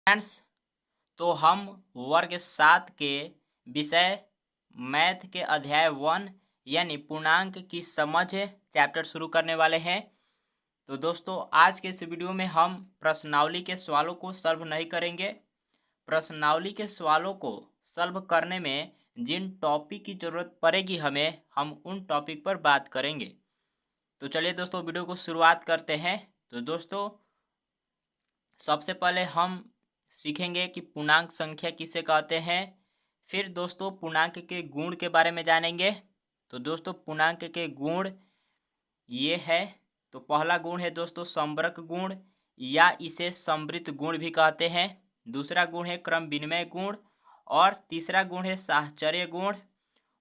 Friends, तो हम वर्ग 7 के विषय मैथ के अध्याय 1 यानी पूर्णांक की समझ चैप्टर शुरू करने वाले हैं। तो दोस्तों, आज के इस वीडियो में हम प्रश्नावली के सवालों को सॉल्व नहीं करेंगे। प्रश्नावली के सवालों को सॉल्व करने में जिन टॉपिक की ज़रूरत पड़ेगी हम उन टॉपिक पर बात करेंगे। तो चलिए दोस्तों, वीडियो को शुरुआत करते हैं। तो दोस्तों, सबसे पहले हम सीखेंगे कि पूर्णांक संख्या किसे कहते हैं। फिर दोस्तों, पूर्णांक के गुण के बारे में जानेंगे। तो दोस्तों, पूर्णांक के गुण ये है। तो पहला गुण है दोस्तों संवर्ग गुण, या इसे समृद्ध गुण भी कहते हैं। दूसरा गुण है क्रम विनिमय गुण, और तीसरा गुण है साहचर्य गुण,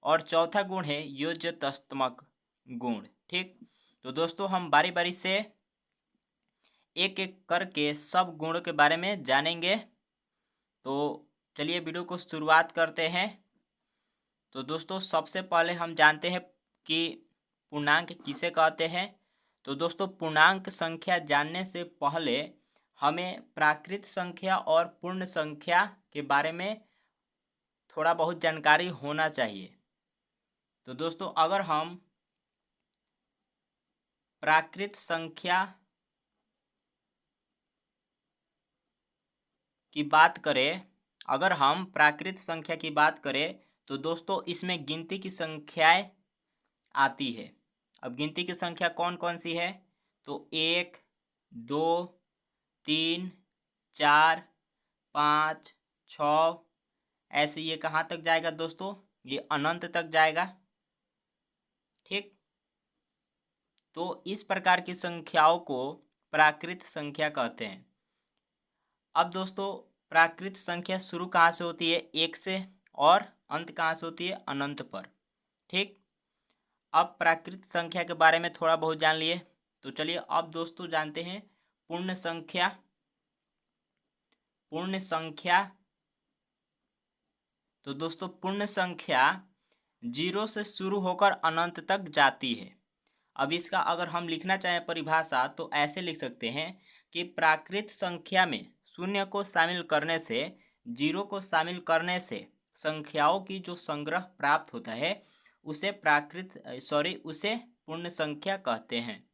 और चौथा गुण है योज्यतात्मक गुण। ठीक, तो दोस्तों हम बारी बारी से एक एक करके सब गुणों के बारे में जानेंगे। तो चलिए वीडियो को शुरुआत करते हैं। तो दोस्तों, सबसे पहले हम जानते हैं कि पूर्णांक किसे कहते हैं। तो दोस्तों, पूर्णांक संख्या जानने से पहले हमें प्राकृत संख्या और पूर्ण संख्या के बारे में थोड़ा बहुत जानकारी होना चाहिए। तो दोस्तों, अगर हम प्राकृत संख्या की बात करें तो दोस्तों इसमें गिनती की संख्याएं आती है। अब गिनती की संख्या कौन कौन सी है? तो 1, 2, 3, 4, 5, 6, ऐसे ये कहाँ तक जाएगा दोस्तों? ये अनंत तक जाएगा। ठीक, तो इस प्रकार की संख्याओं को प्राकृत संख्या कहते हैं। अब दोस्तों, प्राकृत संख्या शुरू कहाँ से होती है? 1 से, और अंत कहाँ से होती है? अनंत पर। ठीक, अब प्राकृत संख्या के बारे में थोड़ा बहुत जान लिए। तो चलिए अब दोस्तों जानते हैं पूर्ण संख्या। तो दोस्तों, पूर्ण संख्या 0 से शुरू होकर अनंत तक जाती है। अब इसका अगर हम लिखना चाहें परिभाषा तो ऐसे लिख सकते हैं कि प्राकृत संख्या में शून्य को शामिल करने से, 0 को शामिल करने से संख्याओं की जो संग्रह प्राप्त होता है उसे उसे पूर्ण संख्या कहते हैं।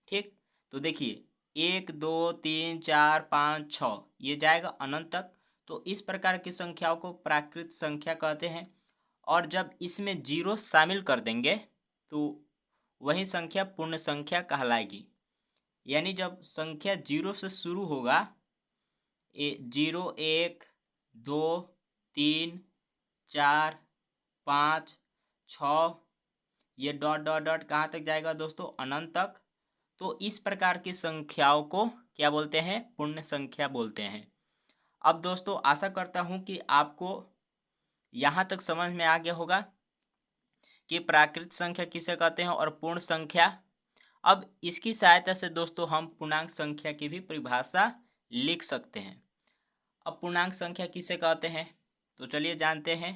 ठीक, तो देखिए 1, 2, 3, 4, 5, 6 ये जाएगा अनंत तक। तो इस प्रकार की संख्याओं को प्राकृत संख्या कहते हैं। और जब इसमें 0 शामिल कर देंगे तो वही संख्या पूर्ण संख्या कहलाएगी। यानी जब संख्या 0 से शुरू होगा, 0, 1, 2, 3, 4, 5, 6, ये डॉट डॉट डॉट कहाँ तक जाएगा दोस्तों? अनंत तक। तो इस प्रकार की संख्याओं को क्या बोलते हैं? पूर्ण संख्या बोलते हैं। अब दोस्तों, आशा करता हूँ कि आपको यहाँ तक समझ में आ गया होगा कि प्राकृत संख्या किसे कहते हैं और पूर्ण संख्या। अब इसकी सहायता से दोस्तों हम पूर्णांक संख्या की भी परिभाषा लिख सकते हैं। अब पूर्णांक संख्या किसे कहते हैं तो चलिए जानते हैं।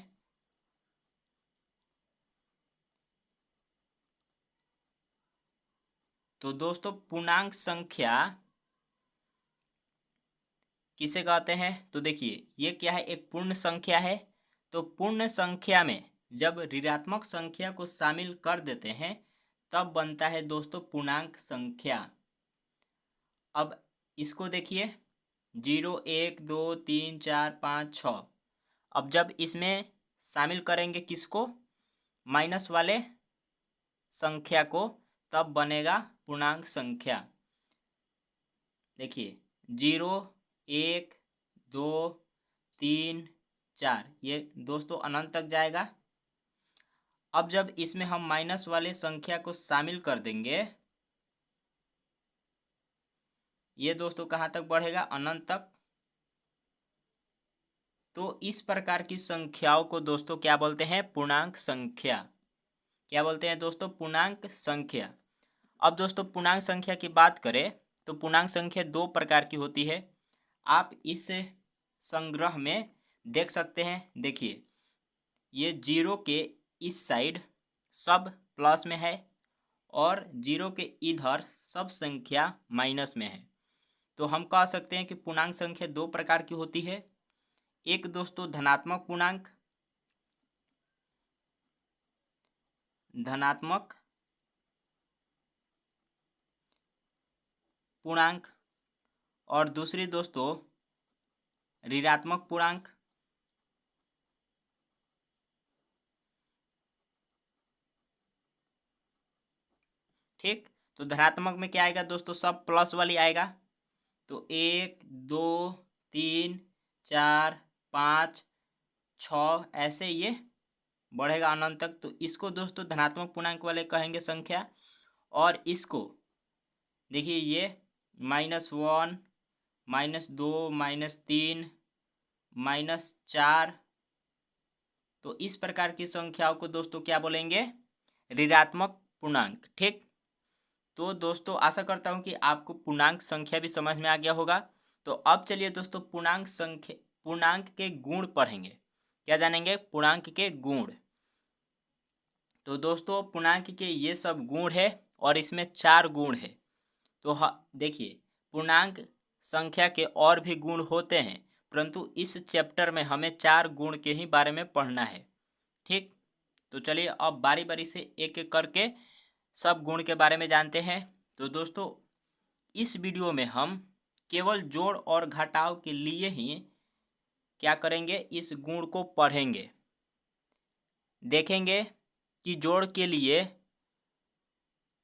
तो दोस्तों, पूर्णांक संख्या किसे कहते हैं? तो देखिए ये क्या है, एक पूर्ण संख्या है। तो पूर्ण संख्या में जब ऋणात्मक संख्या को शामिल कर देते हैं तब बनता है दोस्तों पूर्णांक संख्या। अब इसको देखिए 0, 1, 2, 3, 4, 5, 6। अब जब इसमें शामिल करेंगे किसको? माइनस वाले संख्या को, तब बनेगा पूर्णांक संख्या। देखिए 0, 1, 2, 3, 4 ये दोस्तों अनंत तक जाएगा। अब जब इसमें हम माइनस वाले संख्या को शामिल कर देंगे, ये दोस्तों कहाँ तक बढ़ेगा? अनंत तक। तो इस प्रकार की संख्याओं को दोस्तों क्या बोलते हैं? पूर्णांक संख्या। क्या बोलते हैं दोस्तों? पूर्णांक संख्या। अब दोस्तों पूर्णांक संख्या की बात करें तो पूर्णांक संख्या 2 प्रकार की होती है। आप इस संग्रह में देख सकते हैं। देखिए ये 0 के इस साइड सब प्लस में है और 0 के इधर सब संख्या माइनस में है। तो हम कह सकते हैं कि पूर्णांक संख्या दो प्रकार की होती है। एक दोस्तों धनात्मक पूर्णांक, धनात्मक पूर्णांक, और दूसरी दोस्तों ऋणात्मक पूर्णांक। ठीक, तो धनात्मक में क्या आएगा दोस्तों, सब प्लस वाली आएगा। तो 1 2 3 4 5 6 ऐसे ये बढ़ेगा अनंत तक। तो इसको दोस्तों धनात्मक पूर्णांक वाले कहेंगे संख्या। और इसको देखिए ये -1 -2 -3 -4, तो इस प्रकार की संख्याओं को दोस्तों क्या बोलेंगे, ऋणात्मक पूर्णांक। ठीक, तो दोस्तों आशा करता हूं कि आपको पूर्णांक संख्या भी समझ में आ गया होगा। तो अब चलिए दोस्तों पूर्णांक संख्या, पूर्णांक के गुण पढ़ेंगे। क्या जानेंगे, पूर्णांक के गुण। तो दोस्तों पूर्णांक के ये सब गुण है और इसमें 4 गुण है। तो देखिए पूर्णांक संख्या के और भी गुण होते हैं, परंतु इस चैप्टर में हमें 4 गुण के ही बारे में पढ़ना है। ठीक, तो चलिए अब बारी बारी से एक एक करके सब गुण के बारे में जानते हैं। तो दोस्तों इस वीडियो में हम केवल जोड़ और घटाव के लिए ही क्या करेंगे, इस गुण को पढ़ेंगे। देखेंगे कि जोड़ के लिए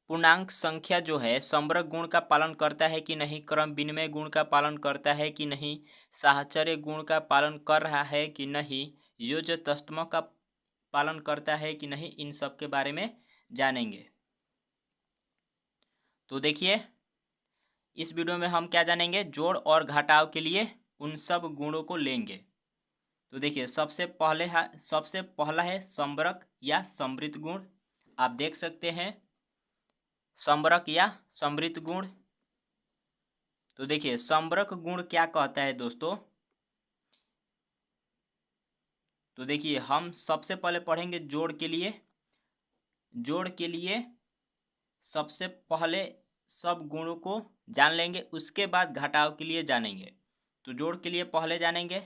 पूर्णांक संख्या जो है समग्र गुण का पालन करता है कि नहीं, क्रम विनिमय गुण का पालन करता है कि नहीं, साहचर्य गुण का पालन कर रहा है कि नहीं, योज्य तस्तम का पालन करता है कि नहीं, इन सब के बारे में जानेंगे। तो देखिए इस वीडियो में हम क्या जानेंगे, जोड़ और घटाव के लिए उन सब गुणों को लेंगे। तो देखिए सबसे पहला है समवर्ग या समृद्ध गुण। आप देख सकते हैं समवर्ग या समृद्ध गुण। तो देखिए समवर्ग गुण क्या कहता है दोस्तों, तो देखिए हम सबसे पहले पढ़ेंगे जोड़ के लिए। जोड़ के लिए सबसे पहले सब गुणों को जान लेंगे, उसके बाद घटाव के लिए जानेंगे। तो जोड़ के लिए पहले जानेंगे।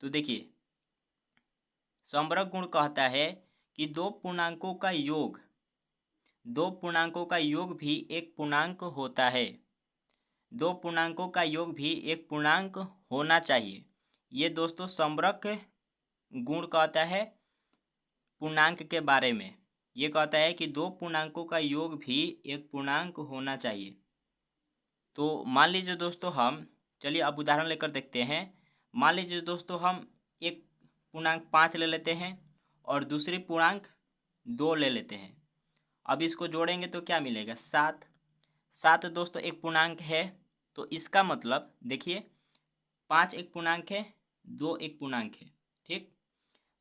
तो देखिए समवर्ग गुण कहता है कि दो पूर्णांकों का योग भी एक पूर्णांक होता है। दो पूर्णांकों का योग भी एक पूर्णांक होना चाहिए। ये दोस्तों समवर्ग गुण कहता है पूर्णांक के बारे में। ये कहता है कि दो पूर्णांकों का योग भी एक पूर्णांक होना चाहिए। तो मान लीजिए दोस्तों हम, चलिए अब उदाहरण लेकर देखते हैं। मान लीजिए दोस्तों हम एक पूर्णांक 5 ले लेते हैं और दूसरी पूर्णांक 2 ले लेते हैं। अब इसको जोड़ेंगे तो क्या मिलेगा, 7। 7 दोस्तों एक पूर्णांक है, तो इसका मतलब देखिए 5 एक पूर्णांक है, 2 एक पूर्णांक है। ठीक,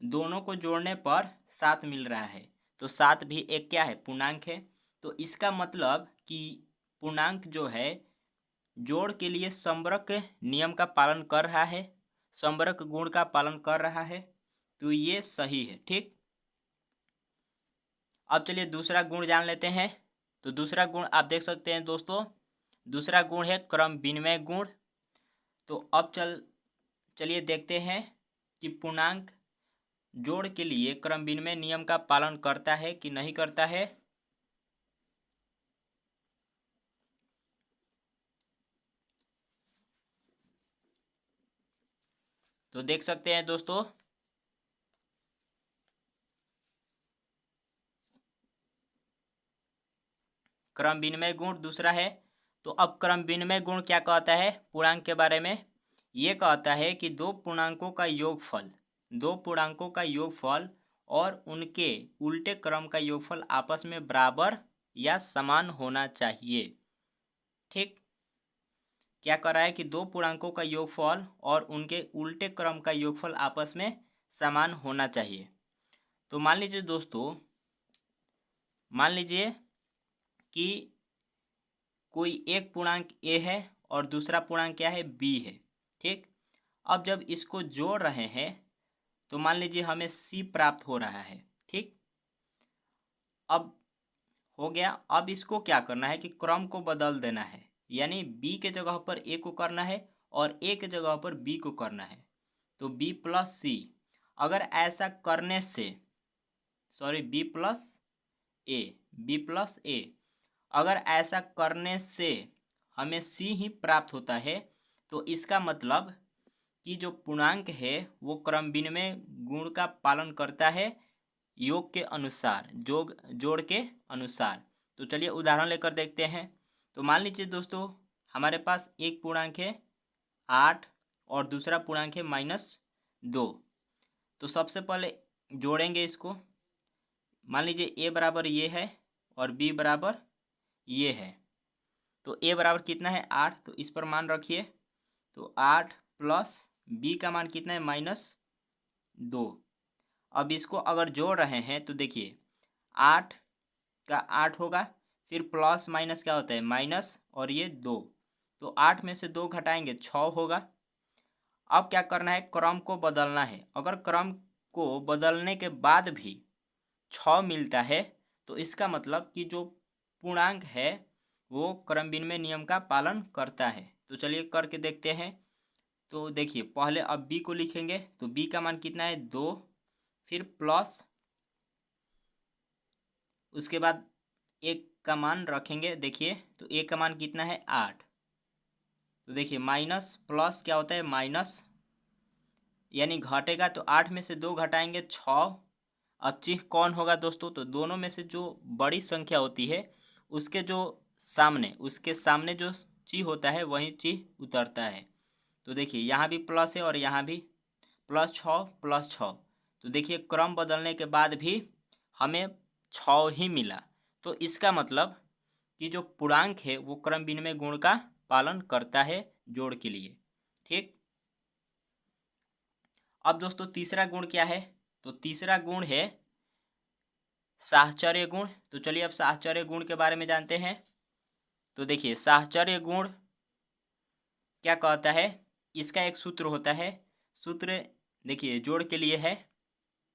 दोनों को जोड़ने पर 7 मिल रहा है, तो 7 भी एक क्या है, पूर्णांक है। तो इसका मतलब कि पूर्णांक जो है जोड़ के लिए समवर्ग नियम का पालन कर रहा है, समवर्ग गुण का पालन कर रहा है, तो ये सही है। ठीक, अब चलिए दूसरा गुण जान लेते हैं। तो दूसरा गुण आप देख सकते हैं दोस्तों, दूसरा गुण है क्रम विनिमय गुण। तो अब चलिए देखते हैं कि पूर्णांक जोड़ के लिए क्रम विनिमय नियम का पालन करता है कि नहीं करता है। तो देख सकते हैं दोस्तों क्रम विनिमय गुण दूसरा है। तो अब क्रम विनिमय गुण क्या कहता है पूर्णांक के बारे में, ये कहता है कि दो पूर्णांकों का योगफल और उनके उल्टे क्रम का योगफल आपस में बराबर या समान होना चाहिए। ठीक, क्या कर रहा है कि दो पूर्णांकों का योगफल और उनके उल्टे क्रम का योगफल आपस में समान होना चाहिए। तो मान लीजिए दोस्तों, मान लीजिए कि कोई एक पूर्णांक ए है और दूसरा पूर्णांक क्या है, बी है। ठीक, अब जब इसको जोड़ रहे हैं तो मान लीजिए हमें सी प्राप्त हो रहा है। ठीक, अब हो गया। अब इसको क्या करना है कि क्रम को बदल देना है, यानी बी के जगह पर ए को करना है और ए के जगह पर बी को करना है। तो बी प्लस सी, अगर ऐसा करने से बी प्लस ए, अगर ऐसा करने से हमें सी ही प्राप्त होता है तो इसका मतलब कि जो पूर्णांक है वो क्रम विनिमय गुण का पालन करता है योग के अनुसार, जोड़ के अनुसार। तो चलिए उदाहरण लेकर देखते हैं। तो मान लीजिए दोस्तों हमारे पास एक पूर्णांक है 8 और दूसरा पूर्णांक है -2। तो सबसे पहले जोड़ेंगे इसको। मान लीजिए ए बराबर ये है और बी बराबर ये है। तो ए बराबर कितना है 8, तो इस पर मान रखिए। तो 8 प्लस बी का मान कितना है -2। अब इसको अगर जोड़ रहे हैं तो देखिए 8 का 8 होगा, फिर प्लस माइनस क्या होता है माइनस, और ये 2। तो 8 में से 2 घटाएंगे 6 होगा। अब क्या करना है, क्रम को बदलना है। अगर क्रम को बदलने के बाद भी 6 मिलता है तो इसका मतलब कि जो पूर्णांक है वो क्रम विनिमय नियम का पालन करता है। तो चलिए करके देखते हैं। तो देखिए पहले अब b को लिखेंगे। तो b का मान कितना है 2, फिर प्लस, उसके बाद एक का मान रखेंगे। देखिए तो a का मान कितना है 8। तो देखिए माइनस प्लस क्या होता है माइनस, यानी घटेगा। तो 8 में से 2 घटाएंगे 6। अब चिन्ह कौन होगा दोस्तों, तो दोनों में से जो बड़ी संख्या होती है उसके उसके सामने जो चिन्ह होता है वही चिन्ह उतरता है। तो देखिए यहाँ भी प्लस है और यहाँ भी +6 तो देखिए क्रम बदलने के बाद भी हमें 6 ही मिला। तो इसका मतलब कि जो पूर्णांक है वो क्रम विनिमय गुण का पालन करता है जोड़ के लिए। ठीक। अब दोस्तों तीसरा गुण क्या है, तो तीसरा गुण है साहचर्य गुण। तो चलिए अब साहचर्य गुण के बारे में जानते हैं। तो देखिए साहचर्य गुण क्या कहता है, इसका एक सूत्र होता है। सूत्र देखिए जोड़ के लिए है,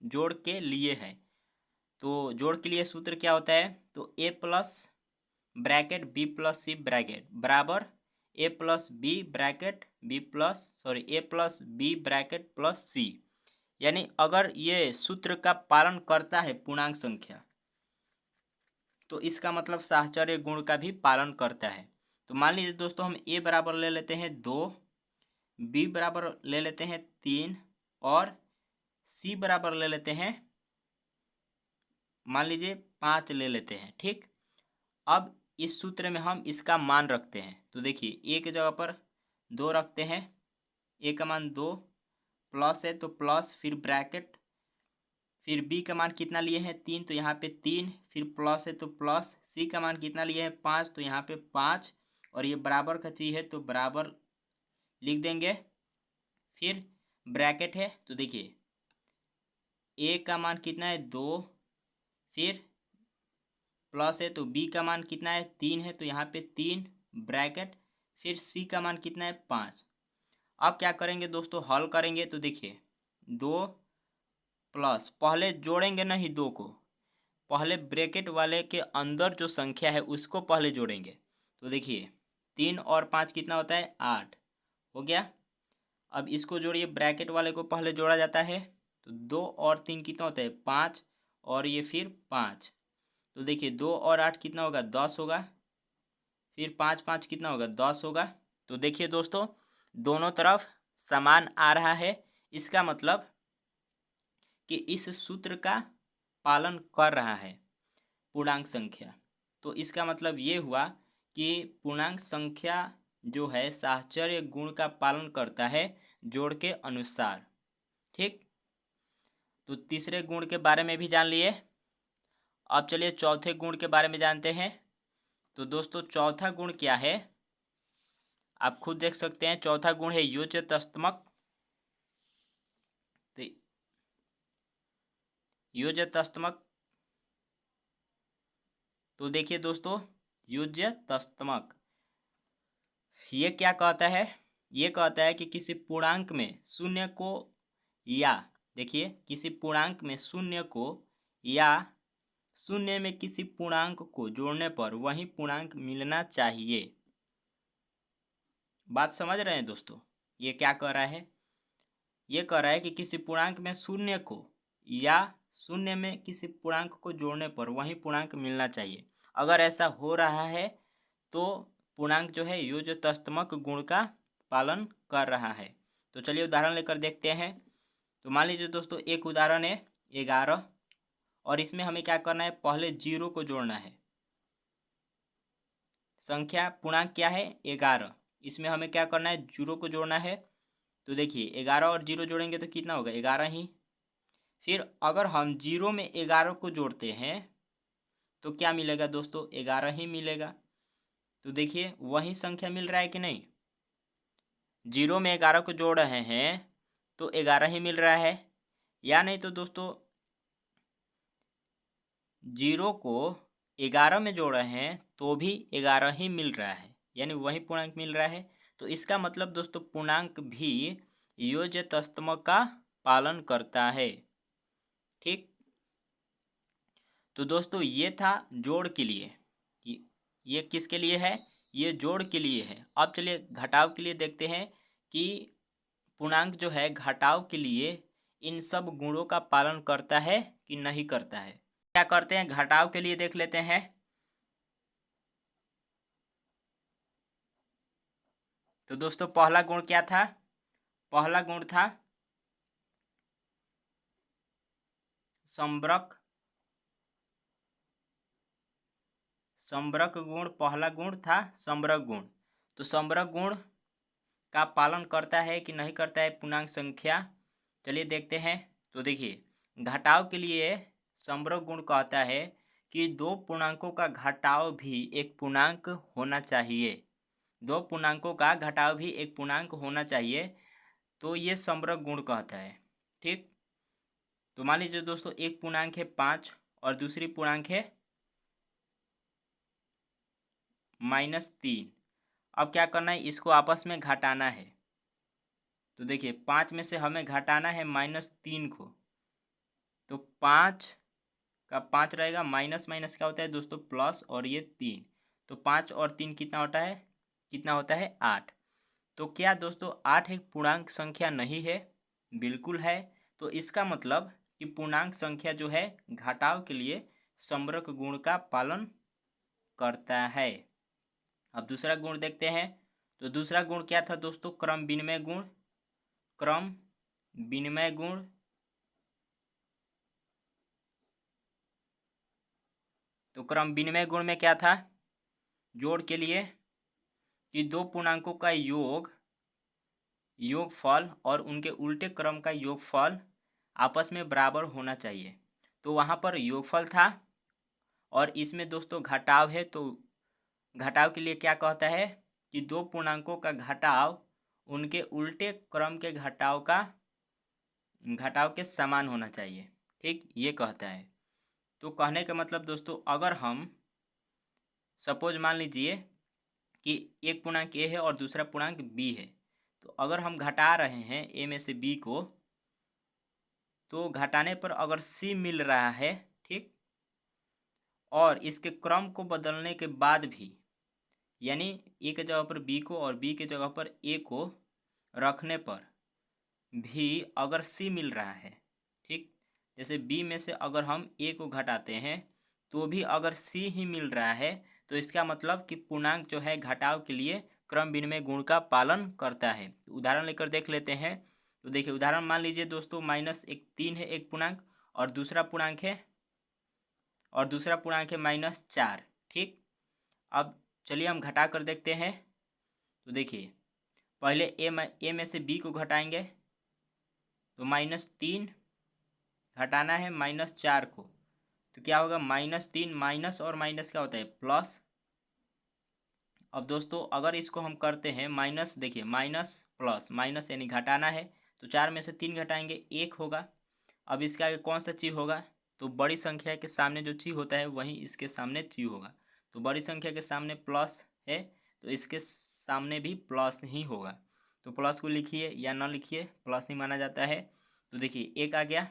जोड़ के लिए है। तो जोड़ के लिए सूत्र क्या होता है, तो a plus bracket b plus C bracket बराबर a plus B bracket plus C. यानी अगर ये सूत्र का पालन करता है पूर्णांक संख्या तो इसका मतलब साहचर्य गुण का भी पालन करता है। तो मान लीजिए दोस्तों हम a बराबर ले लेते हैं 2, b बराबर ले लेते हैं 3 और c बराबर ले लेते हैं मान लीजिए 5 ले लेते हैं। ठीक। अब इस सूत्र में हम इसका मान रखते हैं। तो देखिए a के जगह पर 2 रखते हैं, a का मान 2, प्लस है तो प्लस, फिर ब्रैकेट, फिर b का मान कितना लिए हैं 3 तो यहाँ पे 3, फिर प्लस है तो प्लस, c का मान कितना लिए हैं 5 तो यहाँ पे 5, और ये बराबर का चीज है तो बराबर लिख देंगे। फिर ब्रैकेट है तो देखिए a का मान कितना है 2, फिर प्लस है तो b का मान कितना है 3 है तो यहाँ पे 3 ब्रैकेट, फिर c का मान कितना है 5। अब क्या करेंगे दोस्तों, हल करेंगे। तो देखिए 2 प्लस, पहले जोड़ेंगे नहीं 2 को, पहले ब्रैकेट वाले के अंदर जो संख्या है उसको पहले जोड़ेंगे। तो देखिए 3 और 5 कितना होता है 8 हो गया। अब इसको जोड़िए, ब्रैकेट वाले को पहले जोड़ा जाता है। तो 2 और 3 कितना होता है 5, और ये फिर 5। तो देखिए 2 और 8 कितना होगा 10 होगा, फिर 5 5 कितना होगा 10 होगा। तो देखिए दोस्तों दोनों तरफ समान आ रहा है, इसका मतलब कि इस सूत्र का पालन कर रहा है पूर्णांक संख्या। तो इसका मतलब ये हुआ कि पूर्णांक संख्या जो है साहचर्य गुण का पालन करता है जोड़ के अनुसार। ठीक। तो तीसरे गुण के बारे में भी जान लिए। अब चलिए चौथे गुण के बारे में जानते हैं। तो दोस्तों चौथा गुण क्या है, आप खुद देख सकते हैं। चौथा गुण है योजतस्तमक। तो योजतस्तमक, तो देखिए दोस्तों योजतस्तमक ये क्या कहता है, ये कहता है कि किसी पूर्णांक में शून्य को या देखिए किसी पूर्णांक में शून्य को या शून्य में किसी पूर्णांक को जोड़ने पर वही पूर्णांक मिलना चाहिए। बात समझ रहे हैं दोस्तों? ये क्या कह रहा है? ये कह रहा है कि किसी पूर्णांक में शून्य को या शून्य में किसी पूर्णांक को जोड़ने पर वही पूर्णांक मिलना चाहिए। अगर ऐसा हो रहा है तो पूर्णांक जो है योज्य तस्तमक गुण का पालन कर रहा है। तो चलिए उदाहरण लेकर देखते हैं। तो मान लीजिए दोस्तों एक उदाहरण है 11 और इसमें हमें क्या करना है, पहले 0 को जोड़ना है। संख्या पूर्णांक क्या है 11, इसमें हमें क्या करना है 0 को जोड़ना है। तो देखिए 11 और 0 जोड़ेंगे तो कितना होगा 11 ही। फिर अगर हम 0 में 11 को जोड़ते हैं तो क्या मिलेगा दोस्तों 11 ही मिलेगा। तो देखिए वही संख्या मिल रहा है कि नहीं, 0 में 11 को जोड़ रहे हैं तो 11 ही मिल रहा है। या नहीं तो दोस्तों 0 को 11 में जोड़ रहे हैं तो भी 11 ही मिल रहा है, यानी वही पूर्णांक मिल रहा है। तो इसका मतलब दोस्तों पूर्णांक भी योज्य तस्तमक का पालन करता है। ठीक, तो दोस्तों ये था जोड़ के लिए। ये किसके लिए है, ये जोड़ के लिए है। अब चलिए घटाव के लिए देखते हैं कि पूर्णांक जो है घटाव के लिए इन सब गुणों का पालन करता है कि नहीं करता है। क्या करते हैं घटाव के लिए देख लेते हैं। तो दोस्तों पहला गुण क्या था, पहला गुण था संबरक। संबरक गुण, पहला गुण था संबरक गुण। तो संबरक गुण का पालन करता है कि नहीं करता है पूर्णांक संख्या, चलिए देखते हैं। तो देखिए घटाव के लिए संबरक गुण कहता है कि दो पूर्णांकों का घटाव भी एक पूर्णांक होना चाहिए। दो पूर्णांकों का घटाव भी एक पूर्णांक होना चाहिए, तो ये संबरक गुण कहता है। ठीक, तो मान लीजिए दोस्तों एक पूर्णांक है 5 और दूसरी पूर्णांक है -3। अब क्या करना है, इसको आपस में घटाना है। तो देखिए 5 में से हमें घटाना है -3 को, तो 5 का 5 रहेगा, माइनस माइनस क्या होता है दोस्तों प्लस, और ये 3, तो 5 और 3 कितना होता है, कितना होता है 8। तो क्या दोस्तों 8 एक पूर्णांक संख्या नहीं है? बिल्कुल है। तो इसका मतलब कि पूर्णांक संख्या जो है घटाव के लिए संबरक गुण का पालन करता है। अब दूसरा गुण देखते हैं। तो दूसरा गुण क्या था दोस्तों, क्रम विनिमय गुण। क्रम विनिमय गुण, तो क्रम विनिमय गुण में क्या था, जोड़ के लिए कि दो पूर्णांकों का योगफल और उनके उल्टे क्रम का योगफल आपस में बराबर होना चाहिए। तो वहाँ पर योगफल था और इसमें दोस्तों घटाव है। तो घटाव के लिए क्या कहता है कि दो पूर्णांकों का घटाव उनके उल्टे क्रम के घटाव के समान होना चाहिए। ठीक, ये कहता है। तो कहने का मतलब दोस्तों अगर हम सपोज मान लीजिए कि एक पूर्णांक ए है और दूसरा पूर्णांक बी है, तो अगर हम घटा रहे हैं ए में से बी को, तो घटाने पर अगर सी मिल रहा है, ठीक, और इसके क्रम को बदलने के बाद भी, यानी ए के जगह पर बी को और बी के जगह पर ए को रखने पर भी अगर सी मिल रहा है, ठीक, जैसे बी में से अगर हम ए को घटाते हैं तो भी अगर सी ही मिल रहा है, तो इसका मतलब कि पूर्णांक जो है घटाव के लिए क्रम विनिमय गुण का पालन करता है। उदाहरण लेकर देख लेते हैं। तो देखिए उदाहरण मान लीजिए दोस्तों -3 है एक पूर्णांक और दूसरा पूर्णांक है -4। ठीक, अब चलिए हम घटा कर देखते हैं। तो देखिए पहले ए में से बी को घटाएंगे, तो -3 घटाना है -4 को, तो क्या होगा -3 माइनस और माइनस क्या होता है प्लस। अब दोस्तों अगर इसको हम करते हैं माइनस, देखिए माइनस प्लस माइनस यानी घटाना है, तो 4 में से 3 घटाएंगे 1 होगा। अब इसके आगे कौन सा चीज होगा, तो बड़ी संख्या के सामने जो चीज होता है वही इसके सामने चीज होगा। तो बड़ी संख्या के सामने प्लस है तो इसके सामने भी प्लस ही होगा। तो प्लस को लिखिए या ना लिखिए, प्लस ही माना जाता है। तो देखिए 1 आ गया।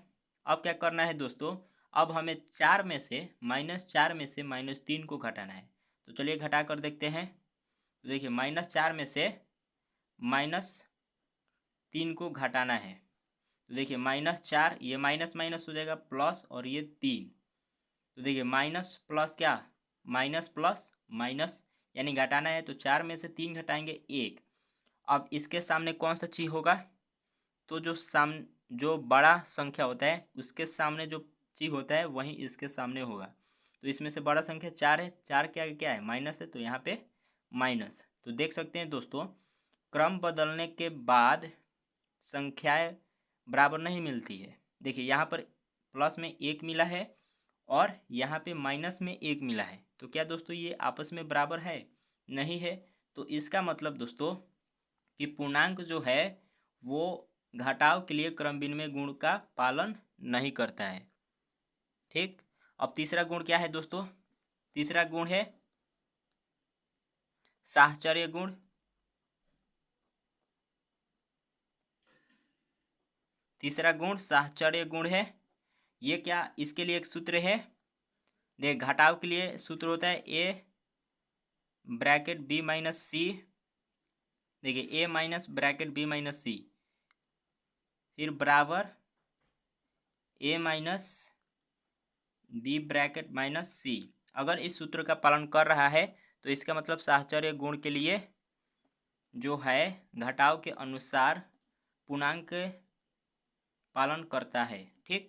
अब क्या करना है दोस्तों, अब हमें 4 में से -3 को घटाना है। तो चलिए घटा कर देखते हैं। तो देखिए -4 में से -3 को घटाना है। तो देखिए -4, ये माइनस माइनस हो जाएगा प्लस, और ये 3। तो देखिए माइनस प्लस क्या, माइनस प्लस माइनस, यानी घटाना है तो 4 में से 3 घटाएंगे 1। अब इसके सामने कौन सा चीज होगा, तो जो बड़ा संख्या होता है उसके सामने जो चीज होता है वही इसके सामने होगा। तो इसमें से बड़ा संख्या 4 है, 4 के आगे क्या है, माइनस है, तो यहाँ पे माइनस। तो देख सकते हैं दोस्तों, क्रम बदलने के बाद संख्याएं बराबर नहीं मिलती है। देखिए यहाँ पर प्लस में 1 मिला है और यहाँ पे माइनस में 1 मिला है, तो क्या दोस्तों ये आपस में बराबर है, नहीं है। तो इसका मतलब दोस्तों कि पूर्णांक जो है वो घटाव के लिए क्रम विनिमय गुण का पालन नहीं करता है। ठीक, अब तीसरा गुण क्या है दोस्तों, तीसरा गुण है साहचर्य गुण। तीसरा गुण साहचर्य गुण है। ये क्या, इसके लिए एक सूत्र है, देख घटाव के लिए सूत्र होता है ए ब्रैकेट बी माइनस सी। देखिए ए माइनस ब्रैकेट बी माइनस सी, फिर बराबर ए माइनस बी ब्रैकेट माइनस सी। अगर इस सूत्र का पालन कर रहा है तो इसका मतलब साहचर्य गुण के लिए जो है घटाव के अनुसार पूर्णांक पालन करता है। ठीक,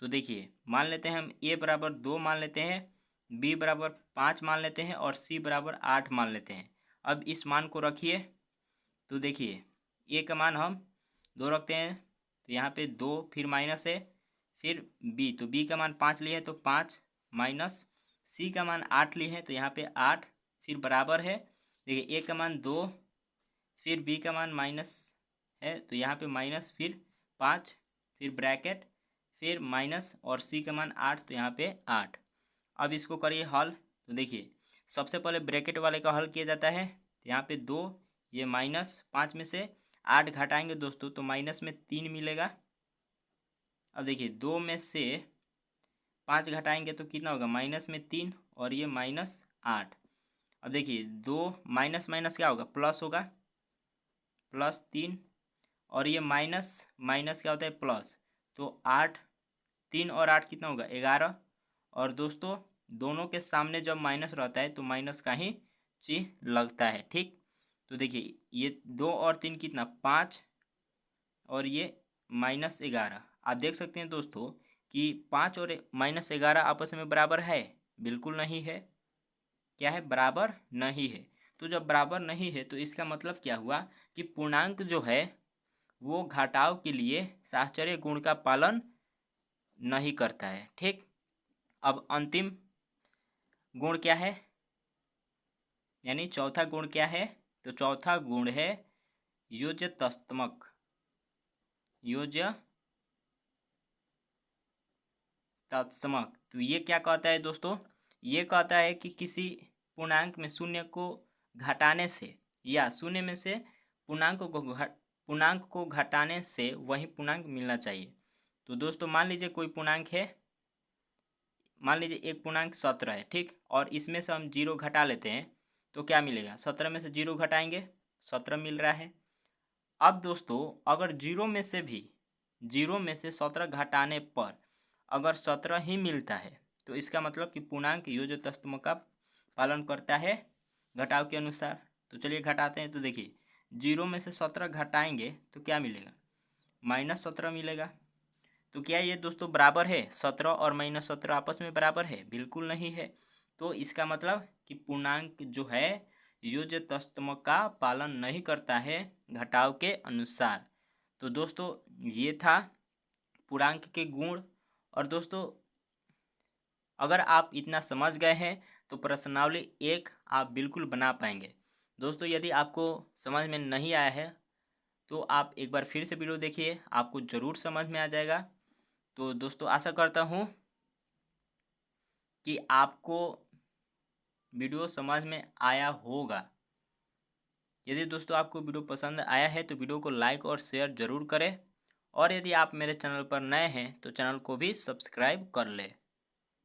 तो देखिए मान लेते हैं हम ए बराबर 2 मान लेते हैं, बी बराबर 5 मान लेते हैं और सी बराबर 8 मान लेते हैं। अब इस मान को रखिए, तो देखिए ए का मान हम 2 रखते हैं, तो यहाँ पे 2 फिर माइनस है, फिर बी, तो बी का मान 5 लिए हैं तो 5 माइनस, सी का मान 8 लिए हैं तो यहाँ पे 8, फिर बराबर है। देखिए ए का मान 2, फिर बी का मान माइनस है तो यहाँ पे माइनस, फिर 5, फिर ब्रैकेट, फिर माइनस, और सी का मान 8 तो यहाँ पे 8। अब इसको करिए हल, तो देखिए सबसे पहले ब्रैकेट वाले का हल किया जाता है, तो यहाँ पे 2, ये -5 में से 8 घटाएंगे दोस्तों तो माइनस में 3 मिलेगा। अब देखिए 2 में से 5 घटाएंगे तो कितना होगा, माइनस में 3 और ये -8। अब देखिए 2 माइनस माइनस क्या होगा, प्लस होगा, +3, और ये माइनस माइनस क्या होता है, प्लस। तो 8, 3 और 8 कितना होगा, 11। और दोस्तों दोनों के सामने जब माइनस रहता है तो माइनस का ही चिन्ह लगता है। ठीक, तो देखिए ये 2 और 3 कितना, 5, और ये -11। आप देख सकते हैं दोस्तों कि 5 और -11 आपस में बराबर है, बिल्कुल नहीं है। क्या है, बराबर नहीं है। तो जब बराबर नहीं है तो इसका मतलब क्या हुआ कि पूर्णांक जो है वो घटाव के लिए साहचर्य गुण का पालन नहीं करता है। ठीक, अब अंतिम गुण क्या है, यानी चौथा गुण क्या है, तो चौथा गुण है योजतस्तमक। योजतस्तमक, तो ये क्या कहता है दोस्तों, ये कहता है कि किसी पूर्णांक में शून्य को घटाने से या शून्य में से पूर्णांक को घटाने से वही पूर्णांक मिलना चाहिए। तो दोस्तों मान लीजिए कोई पूर्णांक है, मान लीजिए एक पूर्णांक 17 है, ठीक, और इसमें से हम 0 घटा लेते हैं तो क्या मिलेगा, 17 में से 0 घटाएंगे 17 मिल रहा है। अब दोस्तों अगर 0 में से 17 घटाने पर अगर 17 ही मिलता है तो इसका मतलब कि पूर्णांक योजतस्तमक का पालन करता है घटाव के अनुसार। तो चलिए घटाते हैं, तो देखिए 0 में से 17 घटाएंगे तो क्या मिलेगा, -17 मिलेगा। तो क्या ये दोस्तों बराबर है, 17 और -17 आपस में बराबर है, बिल्कुल नहीं है। तो इसका मतलब कि पूर्णांक जो है योजतस्तमक का पालन नहीं करता है घटाव के अनुसार। तो दोस्तों ये था पूर्णांक के गुण। और दोस्तों अगर आप इतना समझ गए हैं तो प्रश्नावली 1 आप बिल्कुल बना पाएंगे। दोस्तों यदि आपको समझ में नहीं आया है तो आप एक बार फिर से वीडियो देखिए, आपको ज़रूर समझ में आ जाएगा। तो दोस्तों आशा करता हूँ कि आपको वीडियो समझ में आया होगा। यदि दोस्तों आपको वीडियो पसंद आया है तो वीडियो को लाइक और शेयर ज़रूर करें, और यदि आप मेरे चैनल पर नए हैं तो चैनल को भी सब्सक्राइब कर लें।